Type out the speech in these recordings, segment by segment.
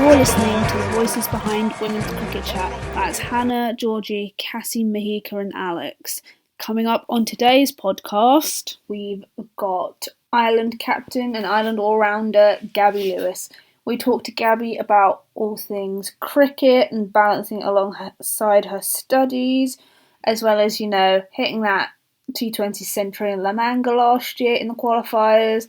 You're listening to the voices behind Women's Cricket Chat. That's Hannah, Georgie, Cassie, Mahika and Alex. Coming up on today's podcast, we've got Ireland captain and Ireland all-rounder Gaby Lewis. We talked to Gaby about all things cricket and balancing it alongside her studies, as well as, hitting that T20 century in La Manga last year in the qualifiers,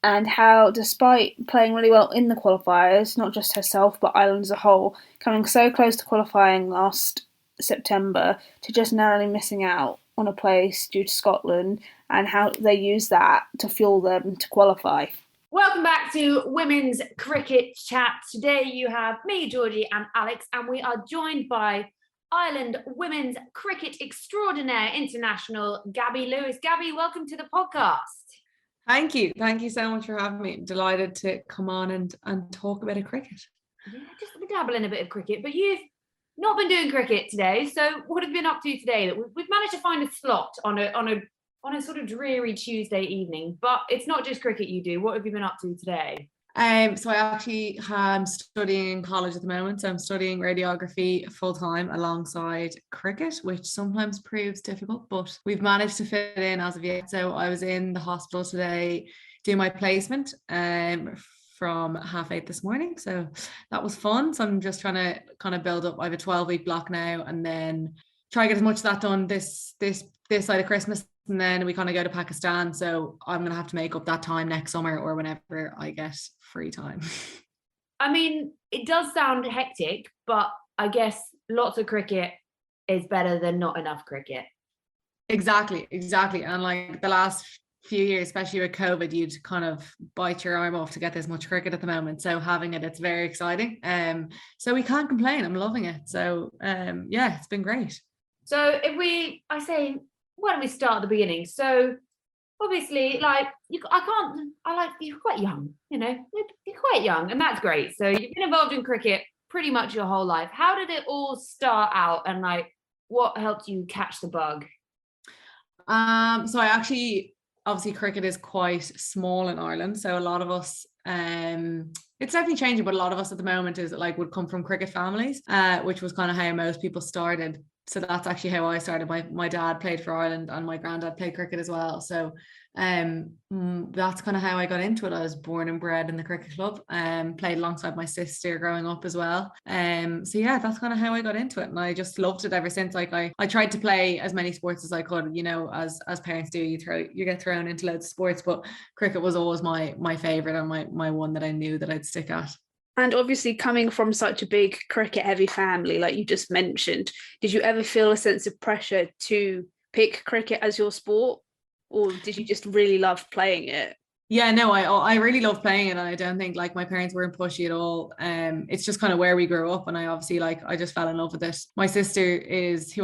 and how, despite playing really well in the qualifiers, not just herself but Ireland as a whole, coming so close to qualifying last September to just narrowly missing out on a place due to Scotland, and how they use that to fuel them to qualify. Welcome back to Women's Cricket Chat. Today you have me, Georgie and Alex, and we are joined by Ireland Women's Cricket Extraordinaire International, Gaby Lewis. Gaby, welcome to the podcast. Thank you. Thank you so much for having me. I'm delighted to come on and talk a bit of cricket. Yeah, just dabble in a bit of cricket, but you've not been doing cricket today. So what have you been up to today? We've managed to find a slot on a sort of dreary Tuesday evening, but it's not just cricket you do. What have you been up to today? So I actually am studying in college at the moment. So I'm studying radiography full time alongside cricket, which sometimes proves difficult, but we've managed to fit in as of yet. So I was in the hospital today doing my placement from 8:30 this morning. So that was fun. So I'm just trying to kind of build up. I have a 12-week block now, and then try to get as much of that done this side of Christmas. And then we kind of go to Pakistan. So I'm going to have to make up that time next summer or whenever I get free time. I mean, it does sound hectic, but I guess lots of cricket is better than not enough cricket. Exactly. And like the last few years, especially with COVID, you'd kind of bite your arm off to get this much cricket at the moment. So having it's very exciting. So we can't complain. I'm loving it. So yeah, it's been great. So why don't we start at the beginning? So obviously, you're quite young, you're quite young, and that's great. So you've been involved in cricket pretty much your whole life. How did it all start out, and what helped you catch the bug? So I actually, obviously cricket is quite small in Ireland. So a lot of us, it's definitely changing, but a lot of us at the moment would come from cricket families, which was kind of how most people started. So that's actually how I started. My dad played for Ireland and my granddad played cricket as well. So that's kind of how I got into it. I was born and bred in the cricket club, played alongside my sister growing up as well. So yeah, that's kind of how I got into it. And I just loved it ever since. I tried to play as many sports as I could, as parents do, you get thrown into loads of sports, but cricket was always my favorite and my one that I knew that I'd stick at. And obviously coming from such a big cricket-heavy family, like you just mentioned, did you ever feel a sense of pressure to pick cricket as your sport? Or did you just really love playing it? Yeah, no, I really love playing it, and I don't think my parents weren't pushy at all. It's just kind of where we grew up, and I obviously I just fell in love with it. My sister she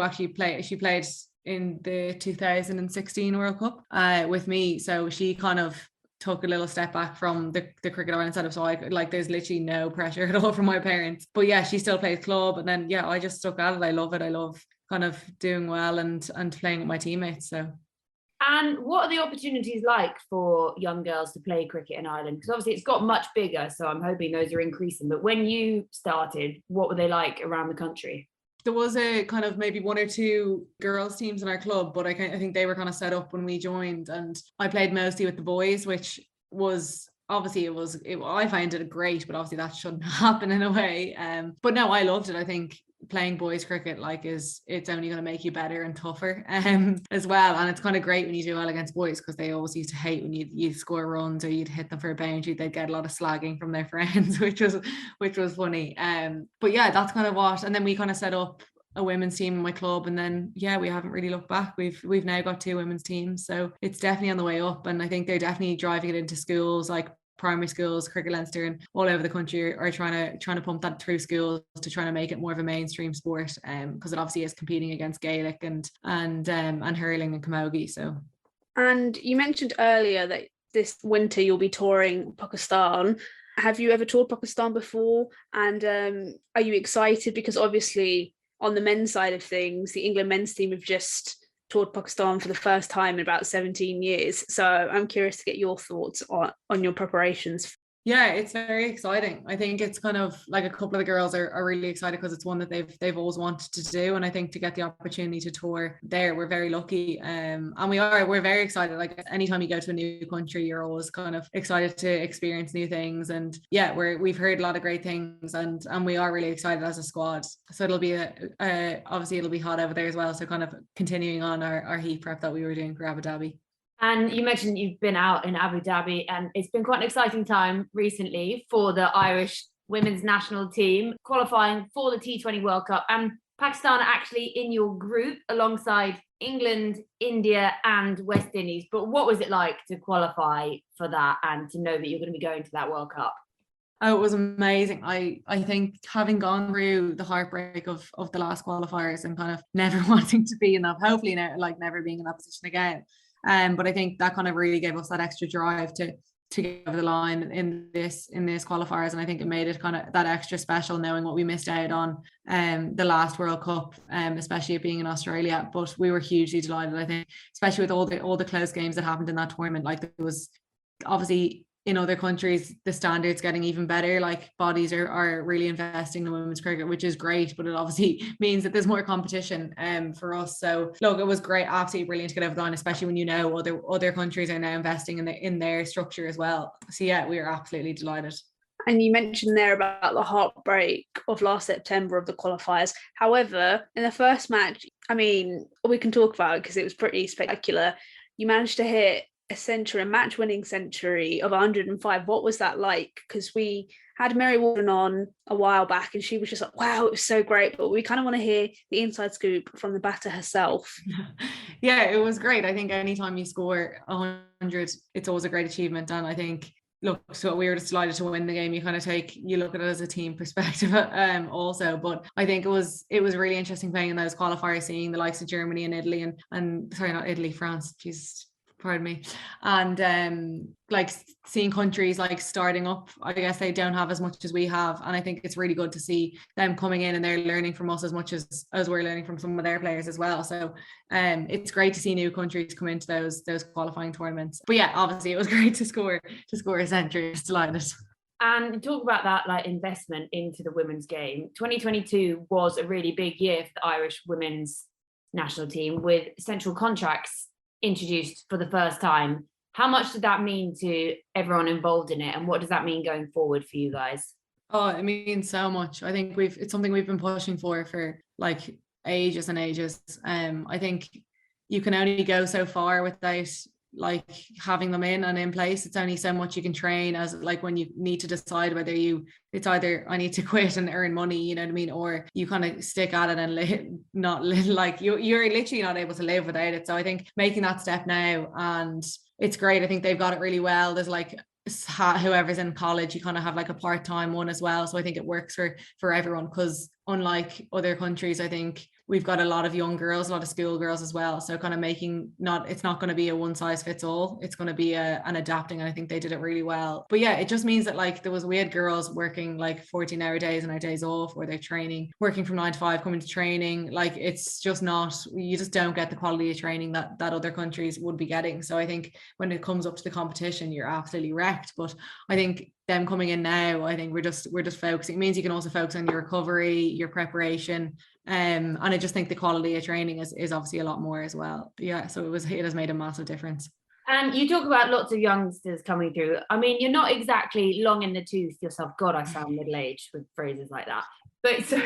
played in the 2016 World Cup with me, so she kind of took a little step back from the cricket Ireland setup. So there's literally no pressure at all from my parents. But yeah, she still plays club, and then I just stuck at it. I love it. I love kind of doing well and playing with my teammates. So. And what are the opportunities like for young girls to play cricket in Ireland? Because obviously it's got much bigger, so I'm hoping those are increasing. But when you started, what were they like around the country? There was a kind of maybe one or two girls teams in our club, but I think they were kind of set up when we joined, and I played mostly with the boys, which was obviously I find it great, but obviously that shouldn't happen in a way. But no, I loved it. I think playing boys cricket it's only going to make you better and tougher as well, and it's kind of great when you do well against boys, because they always used to hate when you score runs or you'd hit them for a boundary. They'd get a lot of slagging from their friends, which was funny. But yeah, that's kind of what. And then we kind of set up a women's team in my club, and then we haven't really looked back. We've now got 2 women's teams, so it's definitely on the way up, and I think they're definitely driving it into schools, like primary schools. Cricket Leinster and all over the country are trying to pump that through schools to try to make it more of a mainstream sport, because it obviously is competing against Gaelic and hurling and camogie. So, and you mentioned earlier that this winter you'll be touring Pakistan. Have you ever toured Pakistan before? And are you excited? Because obviously on the men's side of things, the England men's team have just toured Pakistan for the first time in about 17 years. So I'm curious to get your thoughts on your preparations. Yeah, it's very exciting. I think it's kind of like a couple of the girls are really excited because it's one that they've always wanted to do. And I think to get the opportunity to tour there, we're very lucky. And we're very excited. Like anytime you go to a new country, you're always kind of excited to experience new things. And yeah, we've heard a lot of great things, and we are really excited as a squad. So it'll be obviously it'll be hot over there as well. So kind of continuing on our heat prep that we were doing for Abu Dhabi. And you mentioned you've been out in Abu Dhabi, and it's been quite an exciting time recently for the Irish women's national team qualifying for the T20 World Cup. And Pakistan are actually in your group alongside England, India, and West Indies. But what was it like to qualify for that and to know that you're going to be going to that World Cup? Oh, it was amazing. I think having gone through the heartbreak of the last qualifiers and kind of never wanting to be in that, hopefully now, like never being in that position again. But I think that kind of really gave us that extra drive to get over the line in this qualifiers, and I think it made it kind of that extra special knowing what we missed out on the last World Cup, especially it being in Australia. But we were hugely delighted. I think, especially with all the close games that happened in that tournament, like there was obviously in other countries the standards getting even better, like bodies are really investing in women's cricket, which is great, but it obviously means that there's more competition for us. So look, it was great, absolutely brilliant to get over the line, especially when you know other countries are now investing in their structure as well. So yeah, we were absolutely delighted. And you mentioned there about the heartbreak of last September of the qualifiers. However, in the first match, I mean, we can talk about it because it was pretty spectacular. You managed to hit a match-winning century of 105. What was that like? Because we had Mary Warden on a while back and she was just like, wow, it was so great. But we kind of want to hear the inside scoop from the batter herself. Yeah, it was great. I think anytime you score 100, it's always a great achievement. And I think, look, so we were just delighted to win the game. You look at it as a team perspective also. But I think it was really interesting playing in those qualifiers, seeing the likes of Germany and Italy and sorry, not Italy, France. Jeez, pardon me. And like seeing countries like starting up, I guess they don't have as much as we have, and I think it's really good to see them coming in and they're learning from us as much as we're learning from some of their players as well. So it's great to see new countries come into those qualifying tournaments. But yeah, obviously it was great to score a century. Just delighted. And talk about that like investment into the women's game. 2022 was a really big year for the Irish women's national team with central contracts introduced for the first time. How much did that mean to everyone involved in it, and what does that mean going forward for you guys? Oh, it means so much. I think it's something we've been pushing for like ages and ages. I think you can only go so far without like having them in place. It's only so much you can train, as like when you need to decide whether it's either I need to quit and earn money, you know what I mean, or you kind of stick at it and not live, like you're literally not able to live without it. So I think making that step now, and it's great. I think they've got it really well. There's like whoever's in college, you kind of have like a part-time one as well. So I think it works for everyone, because unlike other countries, I think we've got a lot of young girls, a lot of school girls as well. So kind of it's not going to be a one size fits all. It's going to be an adapting. And I think they did it really well. But yeah, it just means that like we had girls working like 14-hour days and our days off, or they're training, working from 9 to 5, coming to training. Like it's just you just don't get the quality of training that other countries would be getting. So I think when it comes up to the competition, you're absolutely wrecked. But I think them coming in now, I think we're just focusing. It means you can also focus on your recovery, your preparation, and I just think the quality of training is obviously a lot more as well. But yeah, so it has made a massive difference. And you talk about lots of youngsters coming through. I mean, you're not exactly long in the tooth yourself. God, I sound middle-aged with phrases like that. But so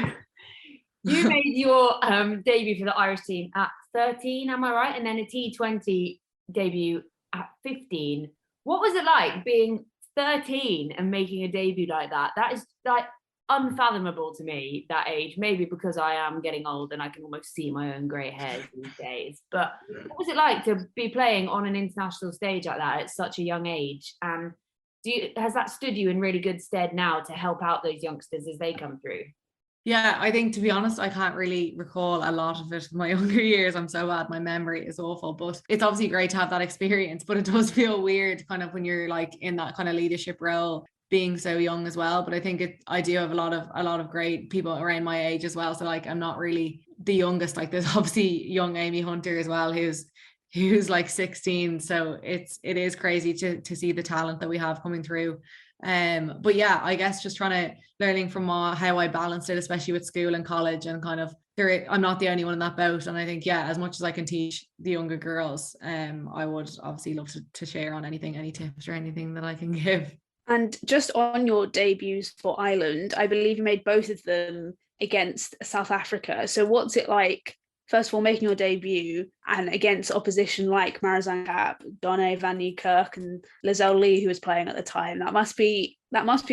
you made your debut for the Irish team at 13, am I right? And then a T20 debut at 15. What was it like being 13 and making a debut like that? That is like unfathomable to me, that age. Maybe because I am getting old and I can almost see my own grey hairs these days. But what was it like to be playing on an international stage like that at such a young age? And has that stood you in really good stead now to help out those youngsters as they come through? Yeah, I think, to be honest, I can't really recall a lot of it in my younger years. I'm so bad. My memory is awful, but it's obviously great to have that experience. But it does feel weird kind of when you're like in that kind of leadership role, being so young as well. But I think I do have a lot of great people around my age as well. So like, I'm not really the youngest. Like there's obviously young Amy Hunter as well, who's like 16. So it is crazy to see the talent that we have coming through. But yeah, I guess just learning from how I balanced it, especially with school and college, and kind of I'm not the only one in that boat. And I think, yeah, as much as I can teach the younger girls, I would obviously love to share on any tips or anything that I can give. And just on your debuts for Ireland, I believe you made both of them against South Africa. So what's it like, first of all, making your debut and against opposition like Marizanne Kapp, Donna van Niekerk and Lizelle Lee, who was playing at the time? That must be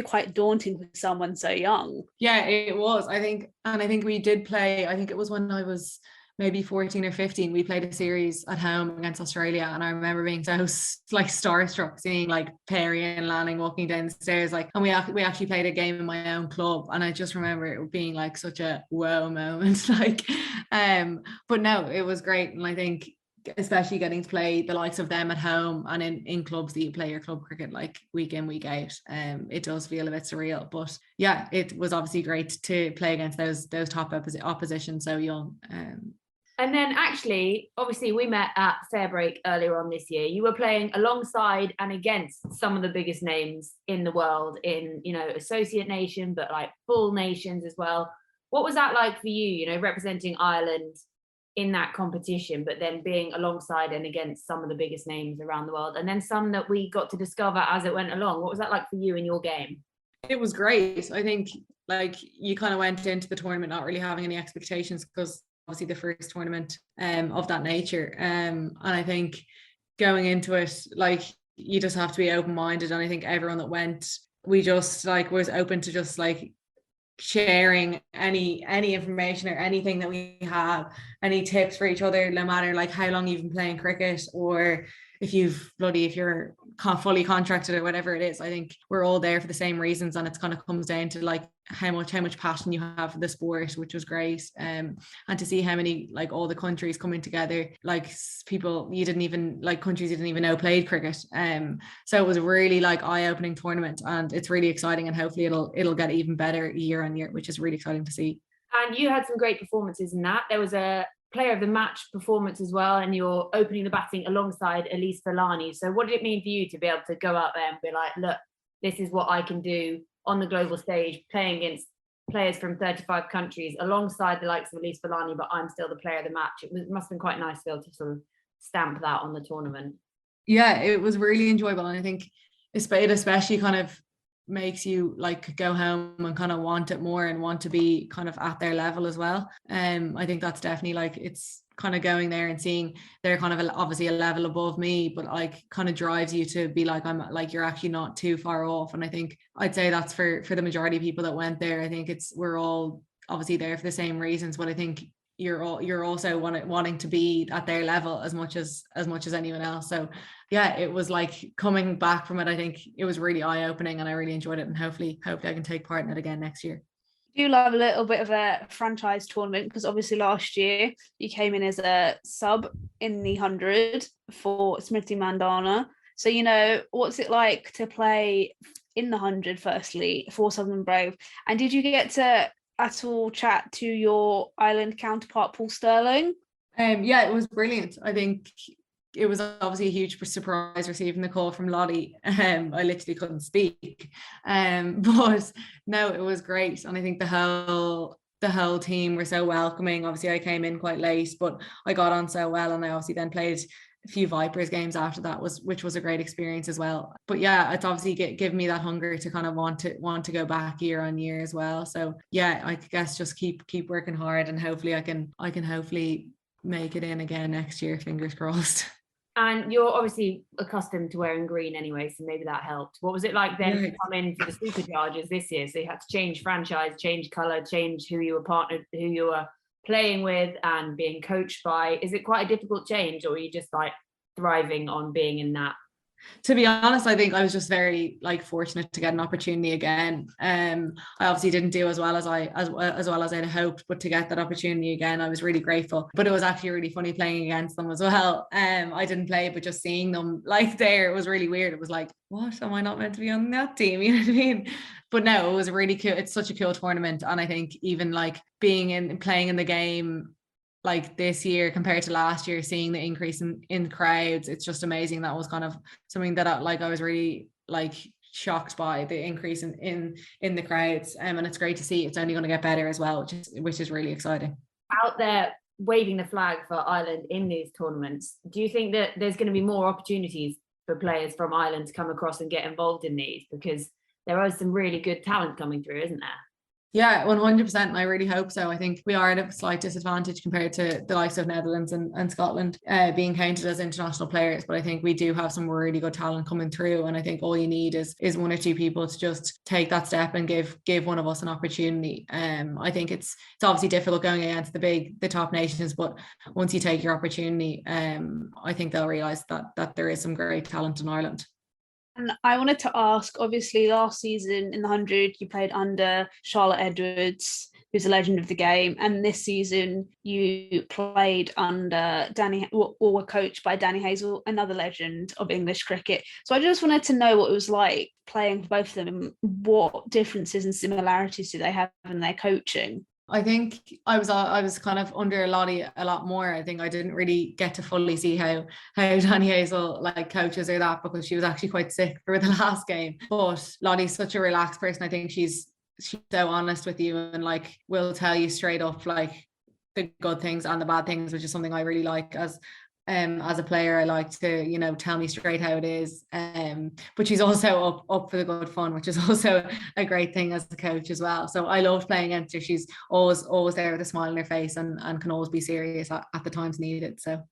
quite daunting for someone so young. Yeah, it was. I think we did play, I think it was when I was maybe 14 or 15, we played a series at home against Australia, and I remember being so like starstruck seeing like Perry and Lanning walking down the stairs, like, and we actually played a game in my own club, and I just remember it being like such a whoa moment, like but no, it was great. And I think especially getting to play the likes of them at home and in clubs that you play your club cricket like week in, week out, it does feel a bit surreal. But yeah, it was obviously great to play against those top opposition so young. And then actually, obviously, we met at Fairbreak earlier on this year. You were playing alongside and against some of the biggest names in the world in, associate nation, but like full nations as well. What was that like for you, representing Ireland in that competition, but then being alongside and against some of the biggest names around the world, and then some that we got to discover as it went along? What was that like for you in your game? It was great. I think like you kind of went into the tournament not really having any expectations, because obviously the first tournament of that nature, and I think going into it, like, you just have to be open-minded, and I think everyone that went, we just like was open to just like sharing any information or anything that we have, any tips for each other, no matter like how long you've been playing cricket, or if you're fully contracted or whatever it is. I think we're all there for the same reasons, and it's kind of comes down to like how much passion you have for the sport, which was great. And to see how many, like, all the countries coming together, like people you didn't even like, countries you didn't even know played cricket. So it was a really like eye-opening tournament, and it's really exciting, and hopefully it'll get even better year on year, which is really exciting to see. And you had some great performances in that. There was a player of the match performance as well, and you're opening the batting alongside Elise Villani. So what did it mean for you to be able to go out there and be like, look, this is what I can do on the global stage, playing against players from 35 countries alongside the likes of Elise Villani, but I'm still the player of the match? It must have been quite nice to be able to sort of stamp that on the tournament. Yeah, it was really enjoyable, and I think it especially kind of makes you like go home and kind of want it more and want to be kind of at their level as well. I think that's definitely like, it's kind of going there and seeing they're kind of obviously a level above me, but like kind of drives you to be like, I'm like, you're actually not too far off. And I think I'd say that's for the majority of people that went there. I think we're all obviously there for the same reasons, but I think you're also wanting to be at their level as much as anyone else. So yeah, it was like coming back from it, I think it was really eye-opening, and I really enjoyed it, and hopefully I can take part in it again next year. Do you love a little bit of a franchise tournament? Because obviously last year you came in as a sub in the 100 for Smriti Mandana. So, what's it like to play in the 100 firstly for Southern Brave? And did you get to at all chat to your Ireland counterpart, Paul Sterling? Yeah, it was brilliant. I think it was obviously a huge surprise receiving the call from Lottie. I literally couldn't speak. But no, it was great. And I think the whole team were so welcoming. Obviously I came in quite late, but I got on so well, and I obviously then played a few Vipers games after that, which was a great experience as well. But yeah, it's obviously give me that hunger to kind of want to go back year on year as well. So yeah, I guess just keep working hard, and hopefully I can hopefully make it in again next year, fingers crossed. And you're obviously accustomed to wearing green anyway, so maybe that helped. What was it like then to come in for the Superchargers this year? So you had to change franchise, change colour, change who you were partnered, who you were playing with and being coached by. Is it quite a difficult change, or are you just like thriving on being in that? To be honest, I think I was just very like fortunate to get an opportunity again. I obviously didn't do as well as I'd hoped, but to get that opportunity again, I was really grateful. But it was actually really funny playing against them as well. I didn't play, but just seeing them like there, it was really weird. It was like, what, am I not meant to be on that team? You know what I mean? But no, it was really cool. It's such a cool tournament, and I think even like playing in the game like this year compared to last year, seeing the increase in crowds, it's just amazing. That was kind of something that I was really like shocked by the increase in the crowds, and it's great to see. It's only going to get better as well, which is really exciting. Out there waving the flag for Ireland in these tournaments, do you think that there's going to be more opportunities for players from Ireland to come across and get involved in these, because there is some really good talent coming through, isn't there? Yeah, 100%. I really hope so. I think we are at a slight disadvantage compared to the likes of Netherlands and Scotland being counted as international players. But I think we do have some really good talent coming through. And I think all you need is one or two people to just take that step and give one of us an opportunity. I think it's obviously difficult going against the top nations, but once you take your opportunity, I think they'll realise that there is some great talent in Ireland. And I wanted to ask, obviously last season in the 100 you played under Charlotte Edwards, who's a legend of the game, and this season you played under were coached by Danny Hazel, another legend of English cricket. So I just wanted to know what it was like playing for both of them, and what differences and similarities do they have in their coaching? I think I was kind of under Lottie a lot more. I think I didn't really get to fully see how Danny Hazel like coaches or that, because she was actually quite sick for the last game. But Lottie's such a relaxed person. I think she's so honest with you and like will tell you straight up like the good things and the bad things, which is something I really like as a player. I like to, tell me straight how it is. But she's also up for the good fun, which is also a great thing as a coach as well. So I loved playing against her. She's always there with a smile on her face and can always be serious at the times needed. So.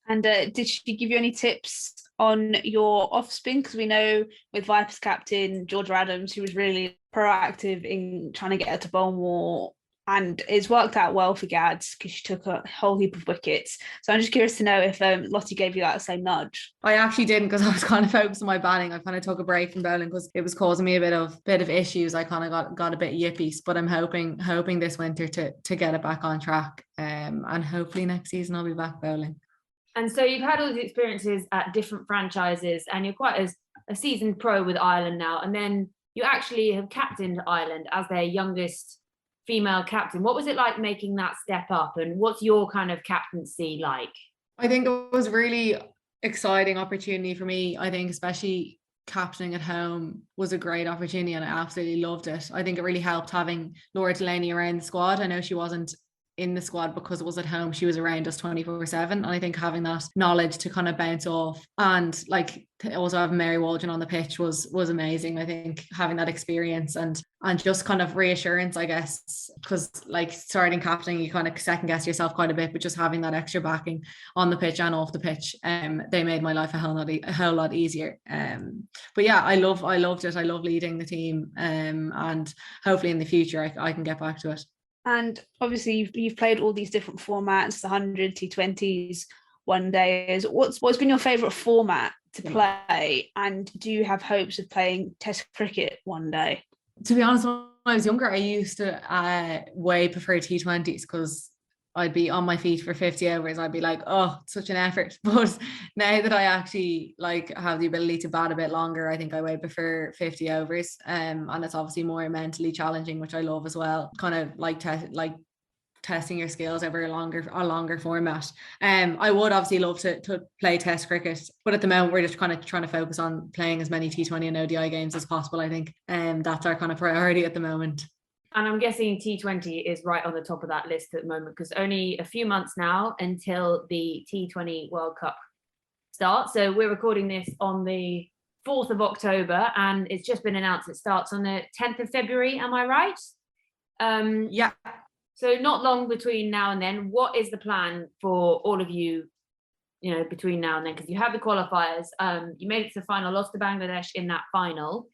And did she give you any tips on your off spin? Because we know with Vipers captain Georgia Adams, who was really proactive in trying to get her to bowl more. And it's worked out well for Gads because she took a whole heap of wickets. So I'm just curious to know if Lottie gave you that same nudge. I actually didn't, because I was kind of focused on my batting. I kind of took a break from bowling because it was causing me a bit of issues. I kind of got a bit yippy, but I'm hoping this winter to get it back on track. And hopefully next season I'll be back bowling. And so you've had all these experiences at different franchises, and you're quite a seasoned pro with Ireland now. And then you actually have captained Ireland as their youngest female captain. What was it like making that step up, and what's your kind of captaincy like? I think it was really exciting opportunity for me. I think especially captaining at home was a great opportunity and I absolutely loved it. I think it really helped having Laura Delaney around the squad. I know she wasn't in the squad because it was at home. She was around us 24/7, and I think having that knowledge to kind of bounce off, and like also having Mary Waldron on the pitch was amazing. I think having that experience and just kind of reassurance, I guess, because like starting captaining you kind of second guess yourself quite a bit, but just having that extra backing on the pitch and off the pitch, they made my life a whole lot easier. But yeah, I loved it. I love leading the team, and hopefully in the future I can get back to it. And obviously you've played all these different formats, the 100, T20s, one days. What's been your favourite format to play? And do you have hopes of playing Test cricket one day? To be honest, when I was younger, I used to way prefer T20s because I'd be on my feet for 50 hours. I'd be like, oh, it's such an effort. But now that I actually like have the ability to bat a bit longer, I think I way prefer 50 overs. And it's obviously more mentally challenging, which I love as well. Kind of like testing your skills over a longer format. I would obviously love to play Test cricket, but at the moment we're just kind of trying to focus on playing as many T20 and ODI games as possible, I think. That's our kind of priority at the moment. And I'm guessing T20 is right on the top of that list at the moment, because only a few months now until the T20 World Cup starts. So we're recording this on the 4th of October, and it's just been announced it starts on the 10th of February. Am I right? Yeah. So not long between now and then. What is the plan for all of you, between now and then? Because you have the qualifiers. You made it to the final, lost to Bangladesh in that final.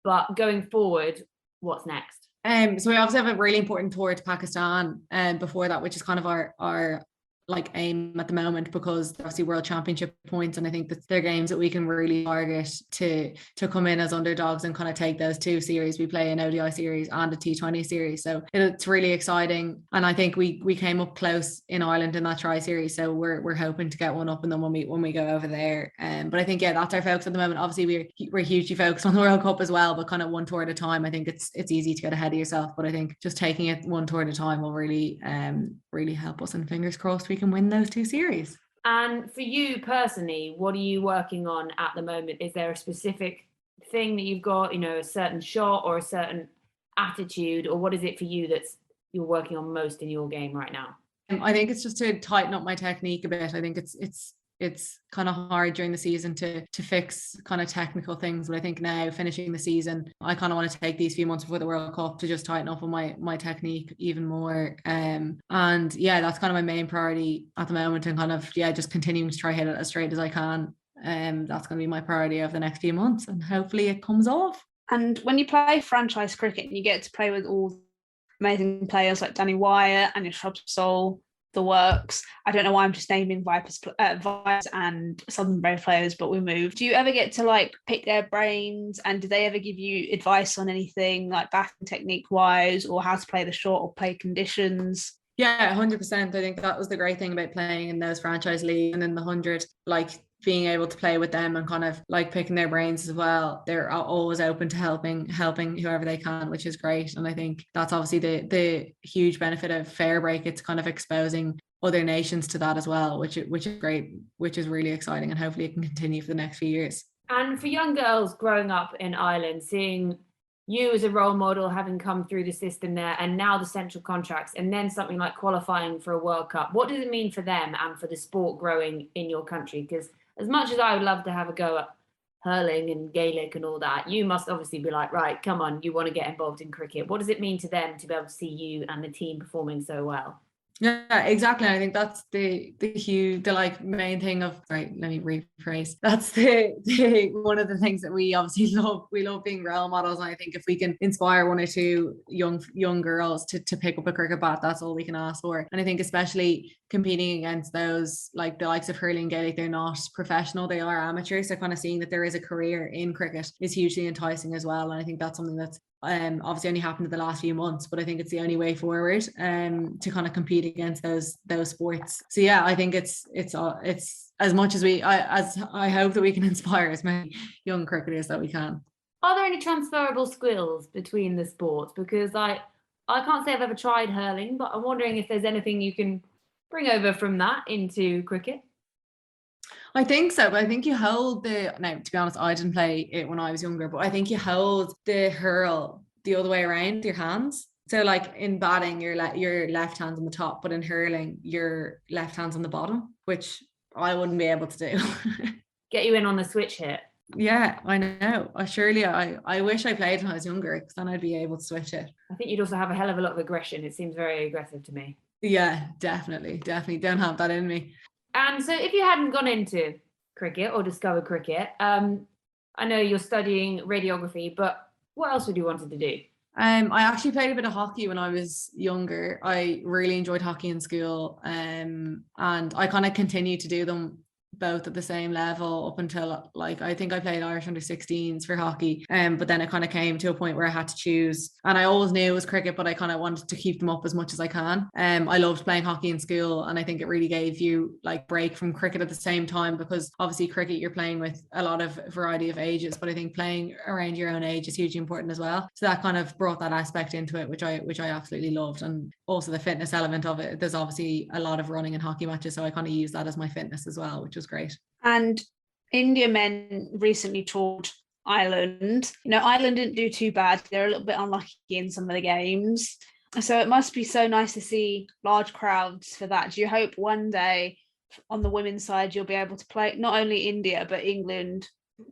But going forward, what's next? So we obviously have a really important tour to Pakistan before that, which is kind of our like aim at the moment, because obviously world championship points, and I think that they're games that we can really target to come in as underdogs and kind of take those two series. We play an ODI series and a T20 series, so it's really exciting. And I think we came up close in Ireland in that try series, so we're hoping to get one up and then when we go over there. But I think that's our focus at the moment. Obviously we're hugely focused on the World Cup as well, but kind of one tour at a time. I think it's easy to get ahead of yourself, but I think just taking it one tour at a time will really help us, and fingers crossed we can win those two series. And for you personally, what are you working on at the moment? Is there a specific thing that you've got, a certain shot or a certain attitude, or what is it for you that's you're working on most in your game right now? I think it's just to tighten up my technique a bit. I think it's kind of hard during the season to fix kind of technical things, but I think now finishing the season, I kind of want to take these few months before the World Cup to just tighten up on my technique even more. And yeah, that's kind of my main priority at the moment, and kind of just continuing to try hit it as straight as I can. That's going to be my priority over the next few months, and hopefully it comes off. And when you play franchise cricket and you get to play with all amazing players like Danny Wyatt and your Shrubsole, the works. I don't know why I'm just naming Vipers and Southern Brave players, but we moved. Do you ever get to like pick their brains, and do they ever give you advice on anything like batting technique wise, or how to play the shot or play conditions? Yeah, 100%. I think that was the great thing about playing in those franchise leagues and in the 100, like being able to play with them and kind of like picking their brains as well. They're always open to helping whoever they can, which is great. And I think that's obviously the huge benefit of Fairbreak. It's kind of exposing other nations to that as well, which is great, which is really exciting, and hopefully it can continue for the next few years. And for young girls growing up in Ireland, seeing you as a role model, having come through the system there, and now the central contracts, and then something like qualifying for a World Cup, what does it mean for them and for the sport growing in your country? Because as much as I would love to have a go at hurling and Gaelic and all that, you must obviously be like, right, come on, you want to get involved in cricket. What does it mean to them to be able to see you and the team performing so well? Yeah, exactly. I think that's the like main thing of, right, let me rephrase. That's the one of the things that we obviously love. We love being role models. And I think if we can inspire one or two young girls to pick up a cricket bat, that's all we can ask for. And I think especially competing against those, like the likes of hurling and Gaelic, they're not professional, they are amateurs. So kind of seeing that there is a career in cricket is hugely enticing as well. And I think that's something that's obviously only happened in the last few months, but I think it's the only way forward to kind of compete against those sports. So yeah, I think it's as much as I hope that we can inspire as many young cricketers that we can. Are there any transferable skills between the sports? Because I can't say I've ever tried hurling, but I'm wondering if there's anything you can bring over from that into cricket. I think so, but I think you hold now, to be honest, I didn't play it when I was younger, but I think you hold the hurl the other way around with your hands. So like in batting, your left hand's on the top, but in hurling, your left hand's on the bottom, which I wouldn't be able to do. Get you in on the switch hit. Yeah, I know. Surely I wish I played when I was younger, because then I'd be able to switch it. I think you'd also have a hell of a lot of aggression. It seems very aggressive to me. Yeah, definitely don't have that in me. And so if you hadn't gone into cricket or discovered cricket, I know you're studying radiography, but what else would you wanted to do? I actually played a bit of hockey when I was younger. I really enjoyed hockey in school, and I kind of continued to do them both at the same level up until, like, I think I played Irish under-16s for hockey, but then it kind of came to a point where I had to choose, and I always knew it was cricket, but I kind of wanted to keep them up as much as I can. I loved playing hockey in school, and I think it really gave you like break from cricket at the same time, because obviously cricket you're playing with a lot of variety of ages, but I think playing around your own age is hugely important as well. So that kind of brought that aspect into it, which I absolutely loved. And also the fitness element of it, there's obviously a lot of running in hockey matches, so I kind of use that as my fitness as well, which was great. And India men recently toured Ireland. Ireland didn't do too bad. They're a little bit unlucky in some of the games. So it must be so nice to see large crowds for that. Do you hope one day on the women's side you'll be able to play not only India but England,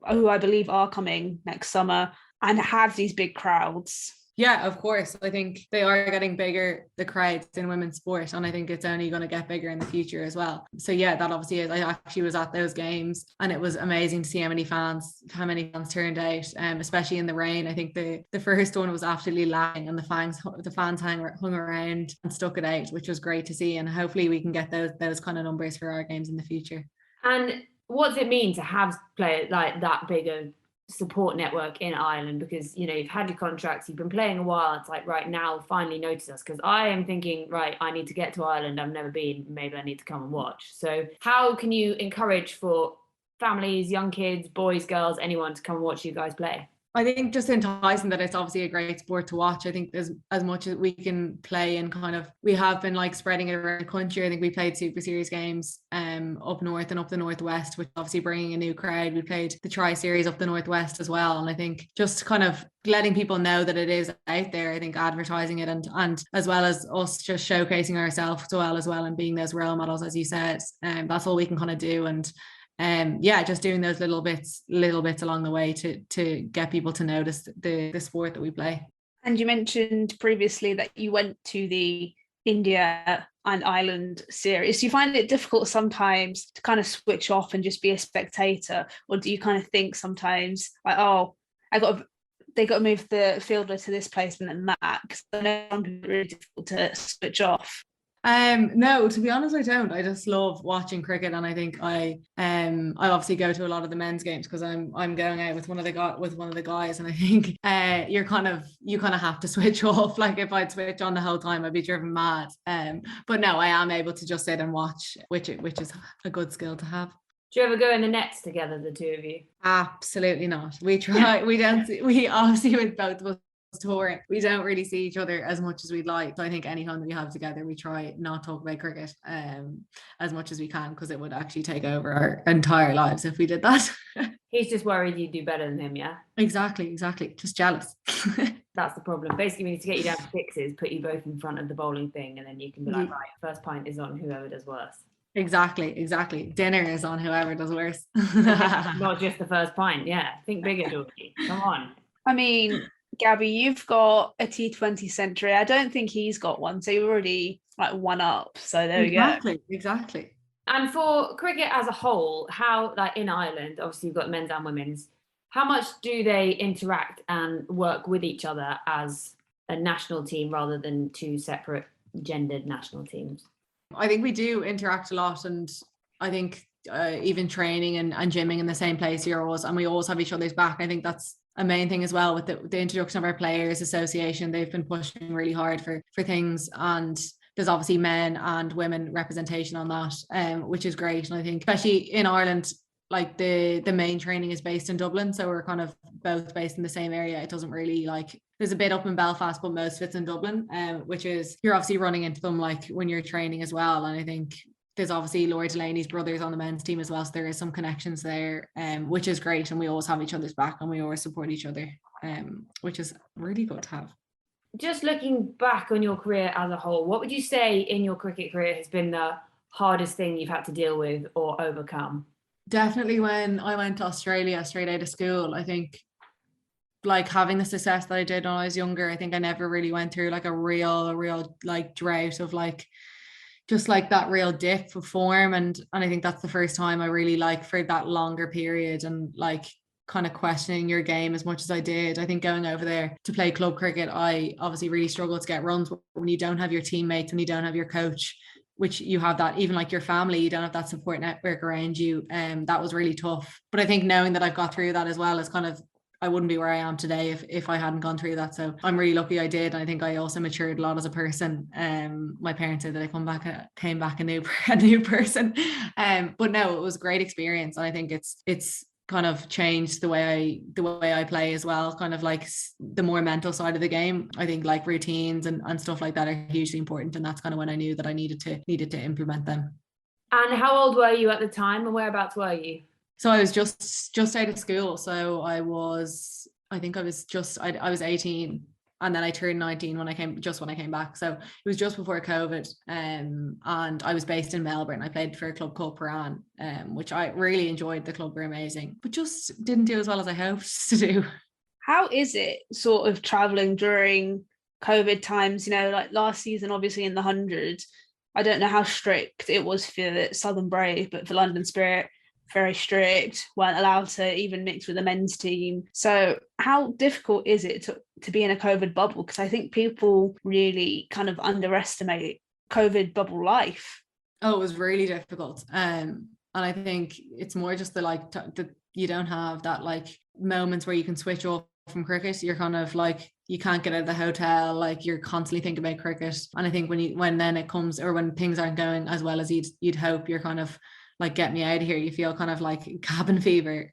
who I believe are coming next summer, and have these big crowds? Yeah, of course. I think they are getting bigger, the crowds in women's sport, and I think it's only going to get bigger in the future as well. So yeah, that obviously is. I actually was at those games, and it was amazing to see how many fans turned out, especially in the rain. I think the first one was absolutely lagging, and the fans hung around and stuck it out, which was great to see. And hopefully we can get those kind of numbers for our games in the future. And what does it mean to have players like that bigger support network in Ireland? Because you've had your contracts, you've been playing a while, it's like, right now finally notice us, because I am thinking, right, I need to get to Ireland, I've never been, maybe I need to come and watch. So how can you encourage for families, young kids, boys, girls, anyone to come and watch you guys play? I think just enticing that it's obviously a great sport to watch. I think there's as much as we can play, and kind of we have been like spreading it around the country. I think we played Super Series games up north and up the northwest, which obviously bringing a new crowd. We played the Tri Series up the northwest as well, and I think just kind of letting people know that it is out there. I think advertising it and as well as us just showcasing ourselves as well and being those role models, as you said. That's all we can kind of do. And yeah, just doing those little bits along the way to get people to notice the sport that we play. And you mentioned previously that you went to the India and Ireland series. Do you find it difficult sometimes to kind of switch off and just be a spectator, or do you kind of think sometimes like, oh, they got to move the fielder to this placement and that? Because I know it's really difficult to switch off. No, to be honest, I don't. I just love watching cricket, and I think I obviously go to a lot of the men's games because I'm going out with one of the guys, and I think you kind of have to switch off. Like if I'd switch on the whole time, I'd be driven mad. But no, I am able to just sit and watch, which is a good skill to have. Do you ever go in the nets together, the two of you? Absolutely not. We try. We don't. We obviously with both of us touring, we don't really see each other as much as we'd like. So I think any time that we have together, we try not talk about cricket as much as we can, because it would actually take over our entire lives if we did that. He's just worried you'd do better than him, yeah? Exactly. Just jealous. That's the problem. Basically, we need to get you down to sixes, put you both in front of the bowling thing, and then you can be like, right, first pint is on whoever does worse. Exactly. Dinner is on whoever does worse. Not just the first pint, yeah. Think bigger, Georgie. Come on. I mean, Gabby, you've got a T20 century. I don't think he's got one, so you're already like one up. So there we go. Exactly. And for cricket as a whole, how, like in Ireland, obviously you've got men's and women's, how much do they interact and work with each other as a national team rather than two separate gendered national teams? I think we do interact a lot, and I think even training and gymming in the same place here and we always have each other's back. I think that's a main thing as well with the introduction of our Players Association. They've been pushing really hard for things, and there's obviously men and women representation on that, which is great. And I think especially in Ireland, like the main training is based in Dublin, so we're kind of both based in the same area. It doesn't really there's a bit up in Belfast, but most of it's in Dublin, which is, you're obviously running into them like when you're training as well. And I think there's obviously Laura Delaney's brothers on the men's team as well, so there is some connections there, which is great. And we always have each other's back, and we always support each other, which is really good to have. Just looking back on your career as a whole, what would you say in your cricket career has been the hardest thing you've had to deal with or overcome? Definitely when I went to Australia straight out of school. I think like having the success that I did when I was younger, I think I never really went through like a real like drought of like just like that real dip of form, and I think that's the first time I really like for that longer period and like kind of questioning your game as much as I did. I think going over there to play club cricket, I obviously really struggled to get runs when you don't have your teammates and you don't have your coach, which you have that, even like your family, you don't have that support network around you. That was really tough. But I think knowing that I've got through that as well is kind of, I wouldn't be where I am today if I hadn't gone through that. So I'm really lucky I did. And I think I also matured a lot as a person. My parents said that I came back a new person. But no, it was a great experience. And I think it's kind of changed the way I play as well, kind of like the more mental side of the game. I think like routines and stuff like that are hugely important, and that's kind of when I knew that I needed to implement them. And how old were you at the time, and whereabouts were you? So I was just out of school, so I was 18, and then I turned 19 when I came back. So it was just before COVID, and I was based in Melbourne. I played for a club called Paran, which I really enjoyed. The club were amazing, but just didn't do as well as I hoped to do. How is it sort of traveling during COVID times? You know, like last season, obviously in the 100, I don't know how strict it was for Southern Brave, but for London Spirit, very strict, weren't allowed to even mix with the men's team. So how difficult is it to be in a COVID bubble? Because I think people really kind of underestimate COVID bubble life. Oh, it was really difficult. And I think it's more just you don't have that like moments where you can switch off from cricket. You're kind of like, you can't get out of the hotel, like you're constantly thinking about cricket. And I think when then it comes, or when things aren't going as well as you'd hope, you're kind of like, get me out of here. You feel kind of like cabin fever.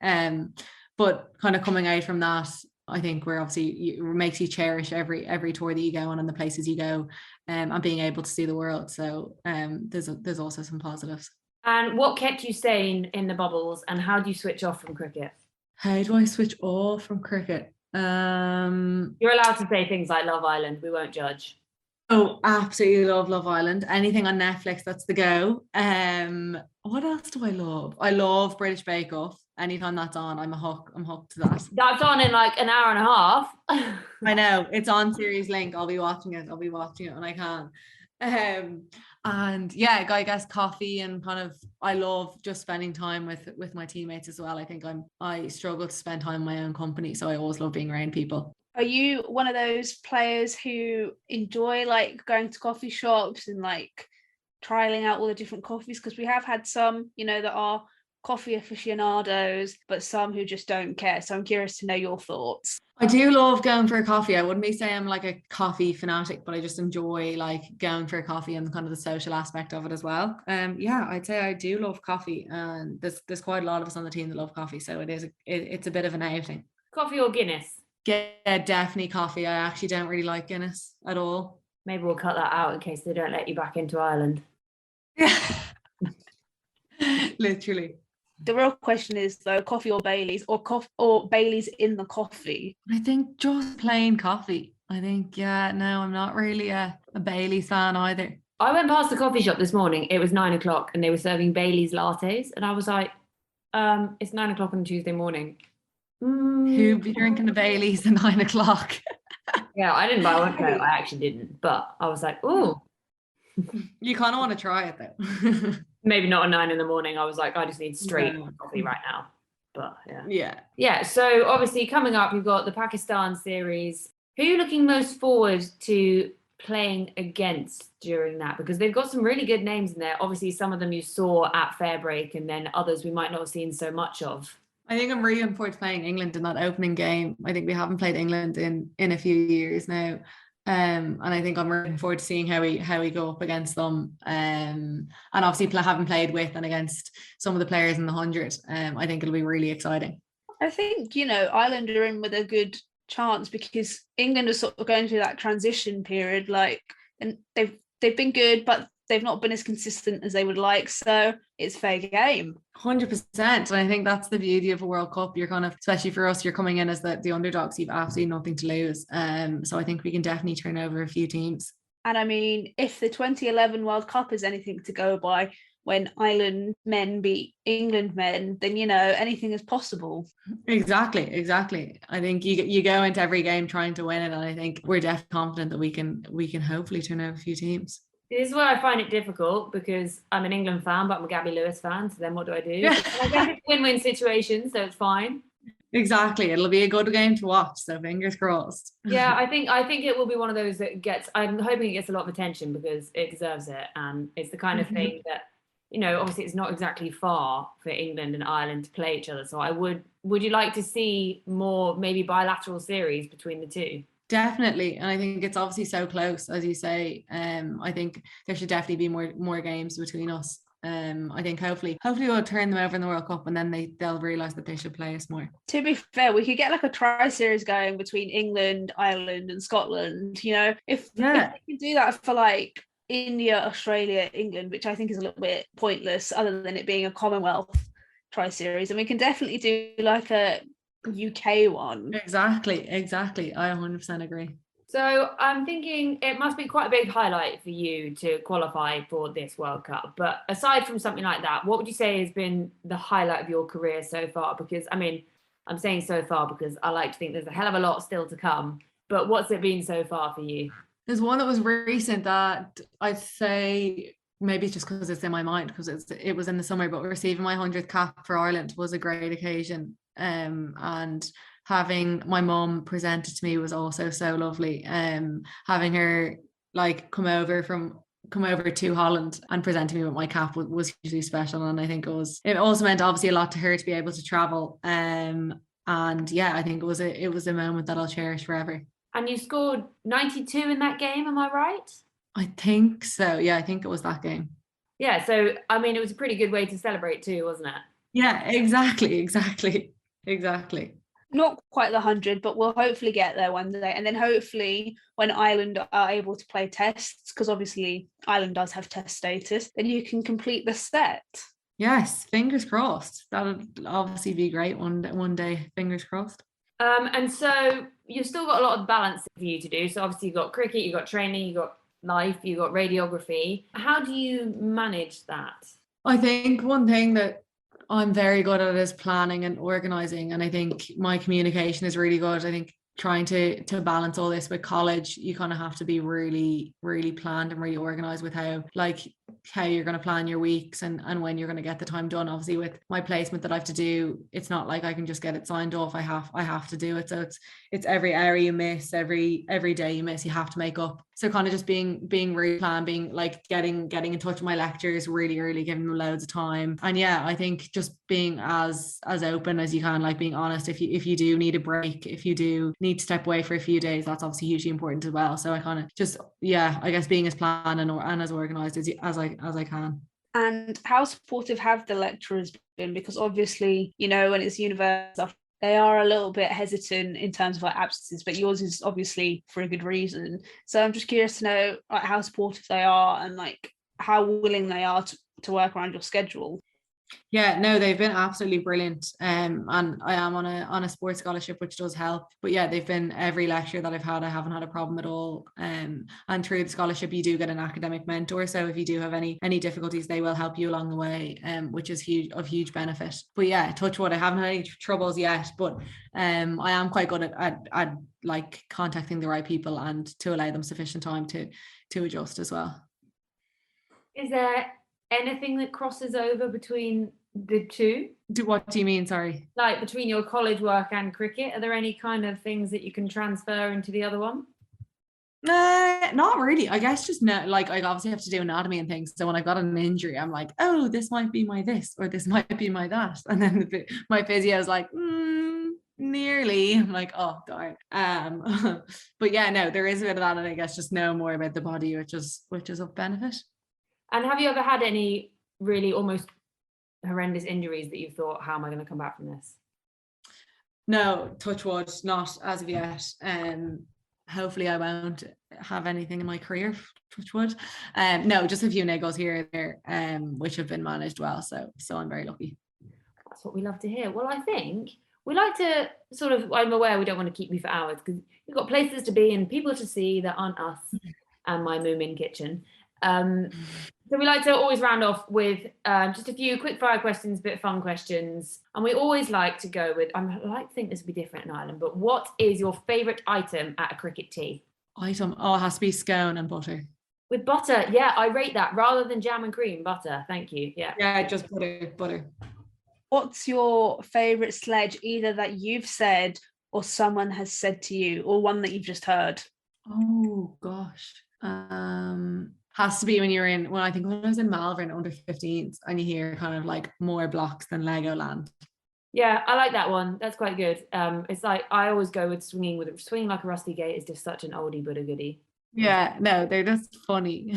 But kind of coming out from that, I think we're obviously it makes you cherish every tour that you go on and the places you go, and being able to see the world. So there's also some positives. And what kept you sane in the bubbles, and how do you switch off from cricket? How do I switch off from cricket? You're allowed to say things like Love Island. We won't judge. Oh, absolutely love Love Island. Anything on Netflix, that's the go. What else do I love? I love British Bake Off. Anytime that's on, I'm hooked to that. That's on in like an hour and a half. I know, it's on Series Link. I'll be watching it when I can. And yeah, I guess coffee, and kind of I love just spending time with my teammates as well. I think I struggle to spend time in my own company, so I always love being around people. Are you one of those players who enjoy like going to coffee shops and like trialing out all the different coffees? Because we have had some, that are coffee aficionados, but some who just don't care. So I'm curious to know your thoughts. I do love going for a coffee. I wouldn't be saying I'm like a coffee fanatic, but I just enjoy like going for a coffee and kind of the social aspect of it as well. Yeah, I'd say I do love coffee, and there's quite a lot of us on the team that love coffee, so it's a bit of an outing. Coffee or Guinness? Yeah, definitely coffee. I actually don't really like Guinness at all. Maybe we'll cut that out in case they don't let you back into Ireland. Yeah. Literally. The real question is though, coffee or Baileys, or Baileys in the coffee? I think just plain coffee. I think, no, I'm not really a Baileys fan either. I went past the coffee shop this morning. It was 9 o'clock and they were serving Baileys lattes. And I was like, it's 9 o'clock on Tuesday morning. Who'd be drinking the Baileys at 9 o'clock? Yeah, I didn't buy one. No, I actually didn't. But I was like, ooh. You kind of want to try it though. Maybe not at 9 in the morning. I was like, I just need straight coffee right now. But yeah. Yeah. So obviously coming up, you've got the Pakistan series. Who are you looking most forward to playing against during that? Because they've got some really good names in there. Obviously, some of them you saw at Fairbreak, and then others we might not have seen so much of. I think I'm really looking forward to playing England in that opening game. I think we haven't played England in a few years now. And I think I'm looking forward to seeing how we go up against them. And obviously having played with and against some of the players in the 100, I think it'll be really exciting. I think, Ireland are in with a good chance because England is sort of going through that transition period, and they've been good, but they've not been as consistent as they would like. So it's fair game. 100%. And I think that's the beauty of a World Cup. You're kind of, especially for us, you're coming in as the underdogs. You've absolutely nothing to lose. So I think we can definitely turn over a few teams. And I mean, if the 2011 World Cup is anything to go by, when Ireland men beat England men, then, anything is possible. Exactly. I think you go into every game trying to win it. And I think we're definitely confident that we can hopefully turn over a few teams. This is where I find it difficult because I'm an England fan, but I'm a Gaby Lewis fan. So then what do I do? I guess it's a win-win situation, so it's fine. Exactly. It'll be a good game to watch. So fingers crossed. Yeah, I think it will be one of those that I'm hoping it gets a lot of attention because it deserves it. And it's the kind of thing that, obviously it's not exactly far for England and Ireland to play each other. So would you like to see more maybe bilateral series between the two? Definitely. And I think it's obviously so close, as you say. I think there should definitely be more games between us. I think hopefully we'll turn them over in the World Cup, and then they'll realise that they should play us more. To be fair, we could get like a tri-series going between England, Ireland and Scotland. If we can do that for like India, Australia, England, which I think is a little bit pointless other than it being a Commonwealth tri-series, and we can definitely do like a UK one. Exactly. I 100% agree. So I'm thinking it must be quite a big highlight for you to qualify for this World Cup. But aside from something like that, what would you say has been the highlight of your career so far? Because I'm saying so far because I like to think there's a hell of a lot still to come. But what's it been so far for you? There's one that was recent that I'd say maybe it's just because it's in my mind because it was in the summer, but receiving my 100th cap for Ireland was a great occasion. And having my mum present it to me was also so lovely. Having her like come over to Holland and present to me with my cap was hugely special, and I think it also meant obviously a lot to her to be able to travel. And yeah, I think it was a moment that I'll cherish forever. And you scored 92 in that game, am I right? I think so. Yeah, I think it was that game. Yeah, so it was a pretty good way to celebrate too, wasn't it? Yeah, exactly. Not quite the 100, but we'll hopefully get there one day. And then hopefully when Ireland are able to play tests, because obviously Ireland does have test status, then you can complete the set. Yes, fingers crossed. That would obviously be great one day, fingers crossed. And so you've still got a lot of balance for you to do. So obviously you've got cricket, you've got training, you've got life, you've got radiography. How do you manage that? I think one thing that I'm very good at is planning and organizing, and I think my communication is really good. I think trying to balance all this with college, you kind of have to be really, really planned and really organized with how you're going to plan your weeks and when you're going to get the time done. Obviously with my placement that I have to do, it's not like I can just get it signed off. I have to do it. So it's every hour you miss, every day you miss, you have to make up. So kind of just being really planned, being like getting in touch with my lecturers really early, giving them loads of time. And yeah, I think just being as open as you can, like being honest. If you do need a break, if you do need to step away for a few days, that's obviously hugely important as well. So I kind of just, yeah, I guess being as planned and as organized as I can. And how supportive have the lecturers been? Because obviously, when it's university stuff, they are a little bit hesitant in terms of like absences, but yours is obviously for a good reason. So I'm just curious to know like how supportive they are and like how willing they are to work around your schedule. Yeah, no, they've been absolutely brilliant. And I am on a sports scholarship, which does help. But yeah, they've been every lecture that I've had, I haven't had a problem at all. And through the scholarship, you do get an academic mentor. So if you do have any difficulties, they will help you along the way, which is huge benefit. But yeah, touch wood, I haven't had any troubles yet. But I am quite good at like contacting the right people and to allow them sufficient time to adjust as well. Is there anything that crosses over between the two? What do you mean? Sorry. Like between your college work and cricket, are there any kind of things that you can transfer into the other one? Not really. I guess just no, like I obviously have to do anatomy and things. So when I've got an injury, I'm like, oh, this might be my this or this might be my that. And then my physio is like, nearly. I'm like, oh darn. But yeah, no, there is a bit of that, and I guess just know more about the body, which is of benefit. And have you ever had any really almost horrendous injuries that you thought, how am I going to come back from this? No, touch wood, not as of yet. Hopefully I won't have anything in my career, touch wood. No, just a few niggles here and there, which have been managed well. So I'm very lucky. That's what we love to hear. Well, I think we like to sort of, I'm aware we don't want to keep you for hours because you've got places to be and people to see that aren't us and my Moomin kitchen. So we like to always round off with just a few quick fire questions, bit of fun questions. And we always like to go with, I like to think this would be different in Ireland, but what is your favourite item at a cricket tee? Item? Oh, it has to be scone and butter. With butter, yeah, I rate that. Rather than jam and cream, butter, thank you. Yeah, just butter. What's your favourite sledge, either that you've said or someone has said to you, or one that you've just heard? Oh gosh. Has to be when I think when I was in Malvern under 15s and you hear kind of like more blocks than Legoland. Yeah, I like that one. That's quite good. It's like I always go with swinging like a rusty gate is just such an oldie but a goodie. Yeah, no, they're just funny.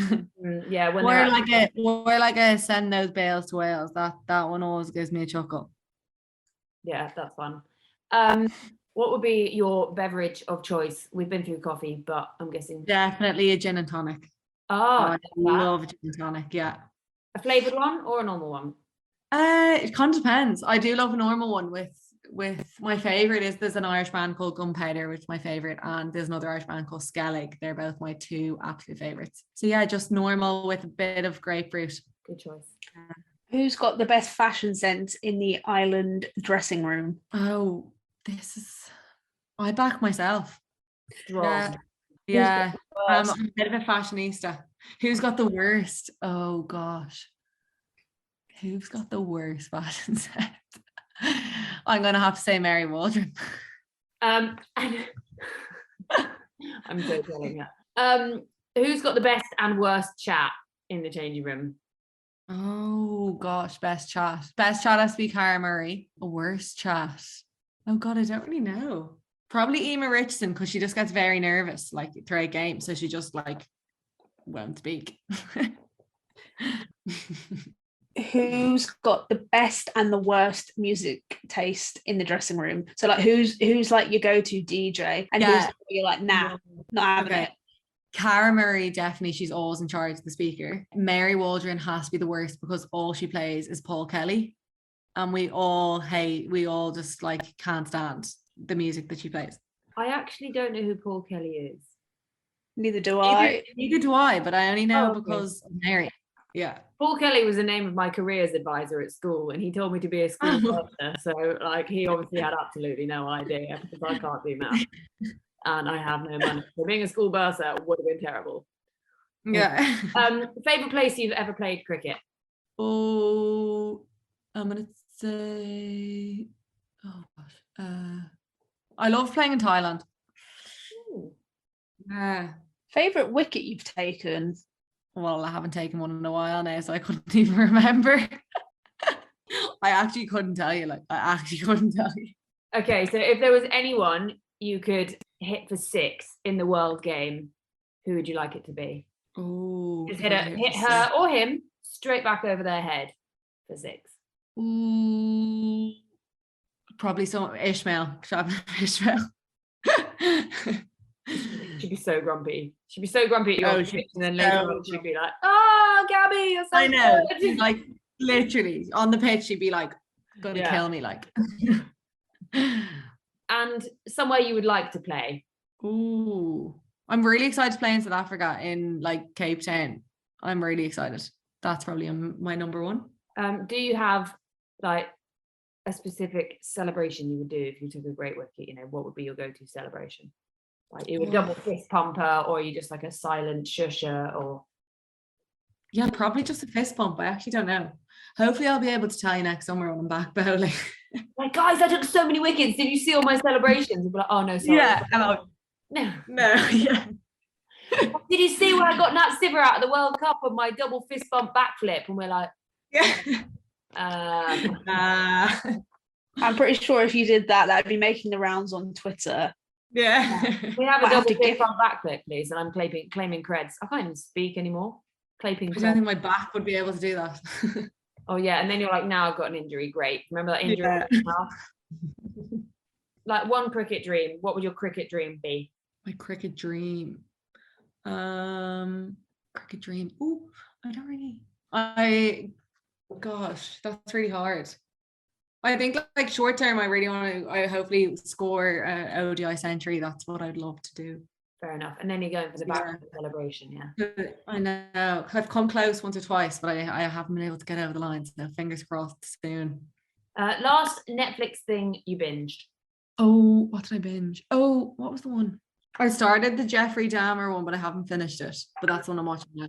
Yeah, when we're like a send those bales to Wales. That one always gives me a chuckle. Yeah, that's fun. What would be your beverage of choice? We've been through coffee, but I'm guessing definitely a gin and tonic. Oh, I love gin and tonic. Yeah. A flavoured one or a normal one? It kind of depends. I do love a normal one with my favourite is there's an Irish brand called Gunpowder, which is my favourite, and there's another Irish brand called Skellig. They're both my two absolute favourites. So yeah, just normal with a bit of grapefruit. Good choice. Who's got the best fashion sense in the Ireland dressing room? Oh, I back myself. Strong. Yeah. I'm a bit of a fashionista. Who's got the worst? Oh gosh. Who's got the worst fashion sense? I'm gonna have to say Mary Waldron. I'm so telling you. Who's got the best and worst chat in the changing room? Oh gosh, best chat. Best chat has to be Cara Murray. A worst chat. Oh god, I don't really know. Probably Emma Richardson, because she just gets very nervous like throughout games, so she just like won't speak. who's got the best and the worst music taste in the dressing room? So like who's like your go-to DJ and who's you're like, nah, not having it. Cara Murray, definitely, she's always in charge of the speaker. Mary Waldron has to be the worst because all she plays is Paul Kelly. And we all just like can't stand the music that she plays. I actually don't know who Paul Kelly is. Neither do I. Neither do I, but I only know because of Mary. Yeah. Paul Kelly was the name of my careers advisor at school, and he told me to be a school bursar. So like he obviously had absolutely no idea because I can't do math. And I have no money. So being a school bursar would have been terrible. Yeah. Favorite place you've ever played cricket? Oh, I'm gonna say, oh gosh, I love playing in Thailand. Ooh. Yeah. Favorite wicket you've taken? Well, I haven't taken one in a while now, so I couldn't even remember. I actually couldn't tell you. Okay, so if there was anyone you could hit for 6 in the world game, who would you like it to be? Oh, just hit her or him straight back over their head for 6. Ooh, probably some Ishmael. Ishmael. She'd be so grumpy. She'd be so grumpy at your pitch, and then later on she'd be like, "Oh, Gabby, you're so I know." good." She's like literally on the pitch. She'd be like, "Gonna kill me!" Like. And somewhere you would like to play? Ooh, I'm really excited to play in South Africa in like Cape Town. I'm really excited. That's probably my number one. Do you have like a specific celebration you would do if you took a great wicket? You know, what would be your go-to celebration? Like you would double fist pumper, or are you just like a silent shusher, or? Yeah, probably just a fist pump. I actually don't know. Hopefully I'll be able to tell you next summer when I'm back bowling. Like, guys, I took so many wickets. Did you see all my celebrations? And be like, oh no, sorry. Yeah. No. Yeah. Did you see when I got Nat Siver out of the World Cup on my double fist bump backflip? And we're like, I'm pretty sure if you did that, that'd be making the rounds on Twitter. Yeah. We have a double fist bump backflip, please. And I'm claiming creds. I can't even speak anymore. I don't think my back would be able to do that. Oh yeah, and then you're like, now I've got an injury. Great. Remember that injury? Yeah. Like one cricket dream. What would your cricket dream be? My cricket dream. Cricket dream. Oh, I don't really. Gosh, that's really hard. I think like short term, I really want to. I hopefully score an ODI century. That's what I'd love to do. Fair enough. And then you're going for the back celebration, yeah. I know. I've come close once or twice, but I haven't been able to get over the line. So fingers crossed soon. Last Netflix thing you binged? Oh, what did I binge? Oh, what was the one? I started the Jeffrey Dahmer one, but I haven't finished it. But that's the one I'm watching now.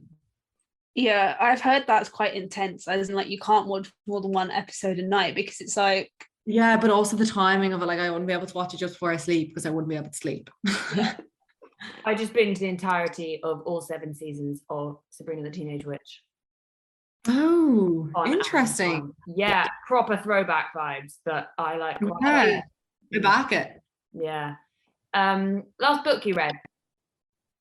Yeah, I've heard that's quite intense. As in, like, you can't watch more than one episode a night because it's like. Yeah, but also the timing of it. Like, I wouldn't be able to watch it just before I sleep because I wouldn't be able to sleep. I just binged the entirety of all 7 seasons of Sabrina the Teenage Witch. Oh, interesting. Yeah, proper throwback vibes, but I like. Yeah, I back it. Yeah. Last book you read?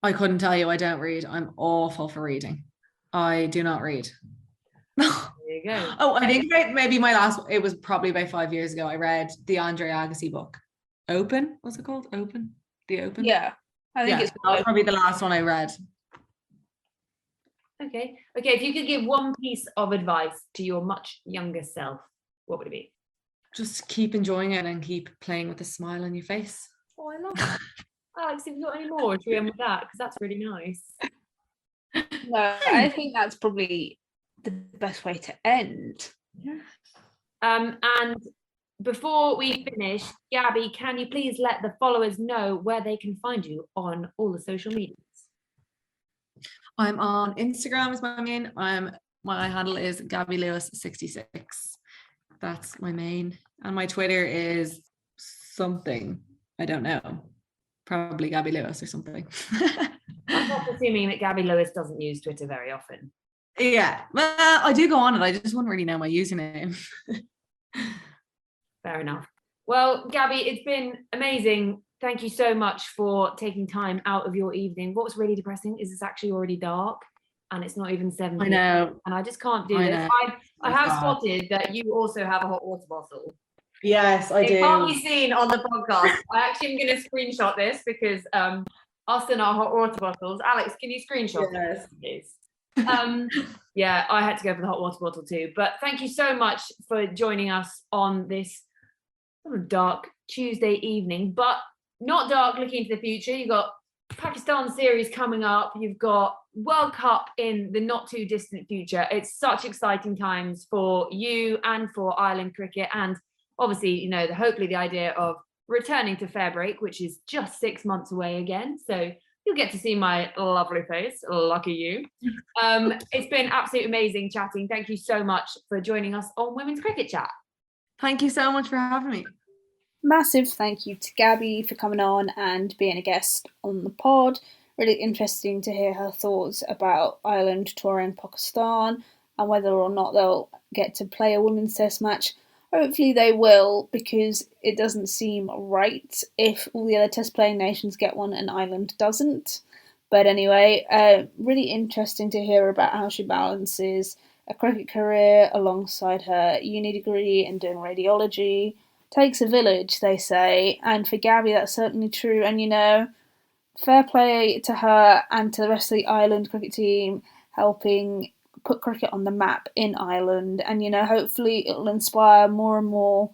I couldn't tell you. I don't read. I'm awful for reading. I do not read. There you go. Oh, I think maybe my last. It was probably about 5 years ago. I read the Andre Agassi book. Open? What's it called? Open. The Open. Yeah. I think it's probably the last one I read. Okay. If you could give one piece of advice to your much younger self, what would it be? Just keep enjoying it and keep playing with a smile on your face. Oh, I love that. Alex, have you got any more? Should we end with that? Because that's really nice. No, I think that's probably the best way to end. Yeah. And before we finish, Gabby, can you please let the followers know where they can find you on all the social medias? I'm on Instagram as my main. My handle is Gaby Lewis 66. That's my main. And my Twitter is something. I don't know. Probably Gaby Lewis or something. I'm not assuming that Gaby Lewis doesn't use Twitter very often. Yeah. Well, I do go on it. I just wouldn't really know my username. Fair enough. Well, Gabby, it's been amazing. Thank you so much for taking time out of your evening. What's really depressing is it's actually already dark. and it's not even 70. I know. And I just can't do I this. know. I have spotted that you also have a hot water bottle. Yes, I do. It can't be seen on the podcast. I actually am going to screenshot this because us and our hot water bottles. Alex, can you screenshot Yes. this, please? Yeah, I had to go for the hot water bottle too. But thank you so much for joining us on this sort of dark Tuesday evening, but not dark looking into the future. You've got Pakistan series coming up. You've got World Cup in the not too distant future. It's such exciting times for you and for Ireland cricket. And obviously, you know, hopefully the idea of returning to Fairbreak, which is just 6 months away again. So you'll get to see my lovely face. Lucky you. It's been absolutely amazing chatting. Thank you so much for joining us on Women's Cricket Chat. Thank you so much for having me. Massive thank you to Gaby for coming on and being a guest on the pod. Really interesting to hear her thoughts about Ireland touring Pakistan and whether or not they'll get to play a women's test match. Hopefully they will, because it doesn't seem right if all the other test playing nations get one and Ireland doesn't. But anyway, really interesting to hear about how she balances a cricket career alongside her uni degree and doing radiology. Takes a village, they say, and for Gaby that's certainly true. And, you know, fair play to her and to the rest of the Ireland cricket team helping put cricket on the map in Ireland. And, you know, hopefully it'll inspire more and more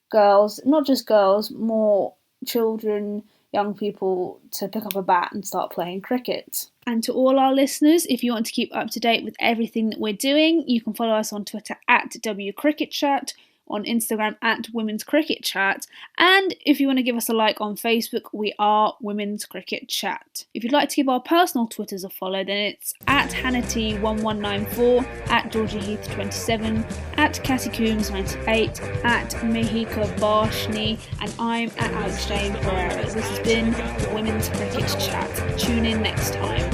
girls, not just girls, more children, young people to pick up a bat and start playing cricket. And to all our listeners, if you want to keep up to date with everything that we're doing, you can follow us on Twitter at WCricketChat, on Instagram at Women's Cricket Chat, and if you want to give us a like on Facebook, we are Women's Cricket Chat. If you'd like to give our personal Twitters a follow, then it's at HannahT1194, at Georgie Heath 27, at Cassie Coombs 98, at Mihika Barshni, and I'm at Alex Jane Pereira. This has been Women's Cricket Chat. Tune in next time.